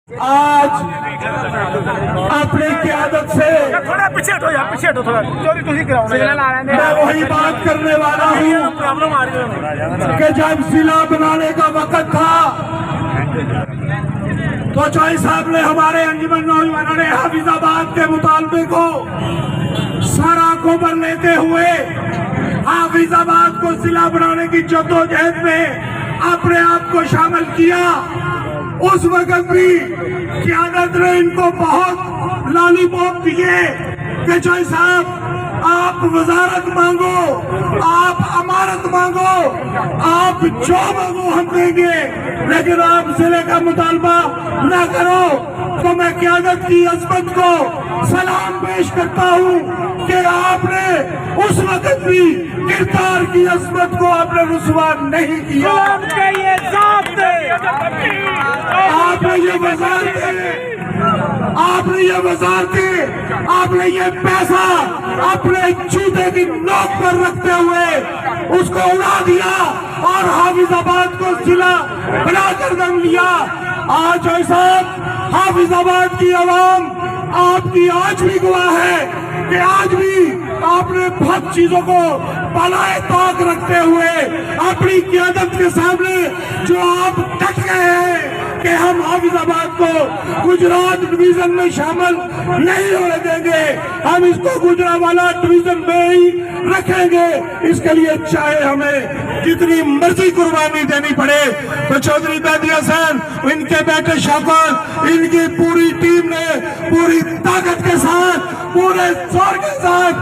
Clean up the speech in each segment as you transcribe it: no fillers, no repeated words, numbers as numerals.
آج اپنی قیادت سے تھوڑا پیچھے ہٹو یار، پیچھے ہٹو تھوڑا، چوری تسی کراؤ نا۔ میں وہی بات کرنے والا ہوں پرابلم آ رہی ہے کہ جب ضلع بنانے کا وقت تھا تو چوہی صاحب نے ہمارے انجمن نوجوانوں نے حافظ آباد کے مطالبے کو سارا گوبر لیتے ہوئے حافظ آباد کو ضلع بنانے کی جدوجہد میں اپنے آپ کو شامل کیا۔ اس وقت بھی قیادت نے ان کو بہت لالی پاپ دیے کہ چوہی صاحب آپ وزارت مانگو، آپ امارت مانگو، آپ جو مانگو ہم دیں گے، لیکن آپ ضلع کا مطالبہ نہ کرو۔ تو میں قیادت کی عظمت کو سلام پیش کرتا ہوں کہ آپ نے اس وقت بھی کردار کی عظمت کو آپ نے رسوا نہیں کیا۔ آپ نے یہ وزارتیں، آپ نے یہ وزارتیں، آپ نے یہ پیسہ اپنے جوتے کی نوک پر رکھتے ہوئے اس کو اڑا دیا اور حافظ آباد کو ضلع بنا کر دم لیا۔ آج صاحب حافظ آباد کی عوام آپ کی آج بھی گواہ ہے کہ آج بھی آپ نے بہت چیزوں کو بالائے طاق رکھتے ہوئے اپنی قیادت کے سامنے جو آپ ڈٹ گئے ہیں کہ ہم حافظ آباد کو گجرات ڈویژن میں شامل نہیں ہونے دیں گے، ہم اس کو گجرانوالہ ڈویژن میں ہی رکھیں گے۔ اس کے لیے چاہے ہمیں جتنی مرضی قربانی دینی پڑے۔ تو چودھری مہدی حسن، ان کے بیٹے شوکت، ان کی پوری ٹیم نے پوری طاقت کے ساتھ، پورے زور کے ساتھ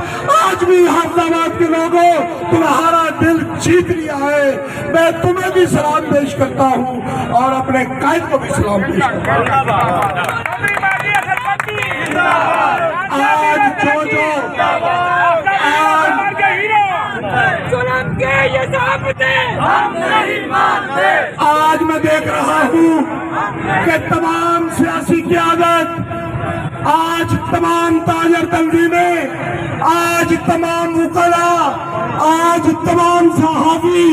آج بھی حافظ آباد کے لوگوں تمہارا دل جیت لیا ہے۔ میں تمہیں بھی سلام پیش کرتا ہوں اور اپنے قائد کو بھی سلام پیش کرتا ہوں۔ آج آج میں دیکھ رہا ہوں کہ تمام سیاسی قیادت، آج تمام تاجر تنظیمیں، آج تمام وکلاء، آج تمام صحافی،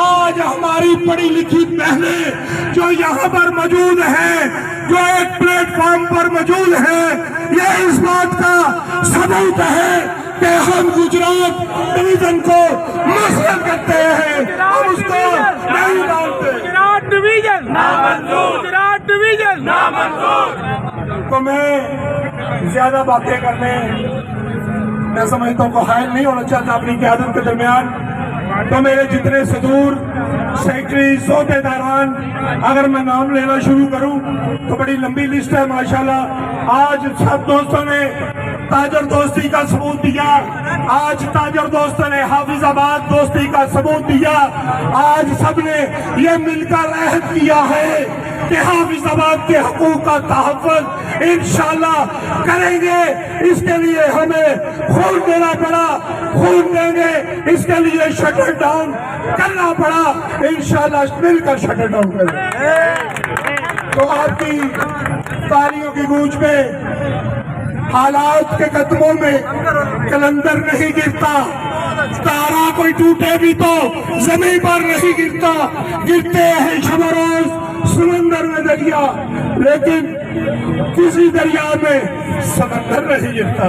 آج ہماری پڑھی لکھی بہنیں جو یہاں پر موجود ہیں، جو ایک پلیٹ فارم پر موجود ہیں، یہ اس بات کا ثبوت ہے کہ ہم گجرات ڈویژن کو مسلط کرتے ہیں، ہم اس کو نہیں مانتے۔ گجرات ڈویژن نامنظور، گجرات ڈویژن نامنظور۔ تو میں زیادہ باتیں کرنے میں سمجھتا ہوں کہ حائل نہیں ہونا چاہتا اپنی قیادت کے درمیان۔ تو میرے جتنے صدور، سیکٹری، عہدے داران، اگر میں نام لینا شروع کروں تو بڑی لمبی لسٹ ہے ماشاءاللہ۔ آج سب دوستوں نے تاجر دوستی کا ثبوت دیا، آج تاجر دوستوں نے حافظ آباد دوستی کا ثبوت دیا، آج سب نے یہ مل کر عہد کیا ہے کہ حافظ آباد کے حقوق کا تحفظ انشاءاللہ کریں گے۔ اس کے لیے ہمیں خون دینا پڑا، خون دیں گے، اس کے لیے شٹر ڈاؤن کرنا پڑا، انشاءاللہ مل کر شٹر ڈاؤن کریں گے۔ تو آپ کی تالیوں کی گونج میں، حالات کے قدموں میں کلندر نہیں گرتا، تارا کوئی ٹوٹے بھی تو زمین پر نہیں گرتا، گرتے ہیں شب و روز سمندر میں دریا، لیکن کسی دریا میں سمندر نہیں گرتا۔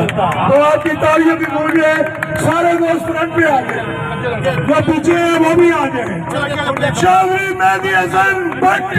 تو آپ کی تالیوں کی گونج میں سارے دوست فرنٹ پہ آ گئے، جو پیچھے ہیں وہ بھی آ جائیں۔ چودھری مہدی حسن بھٹی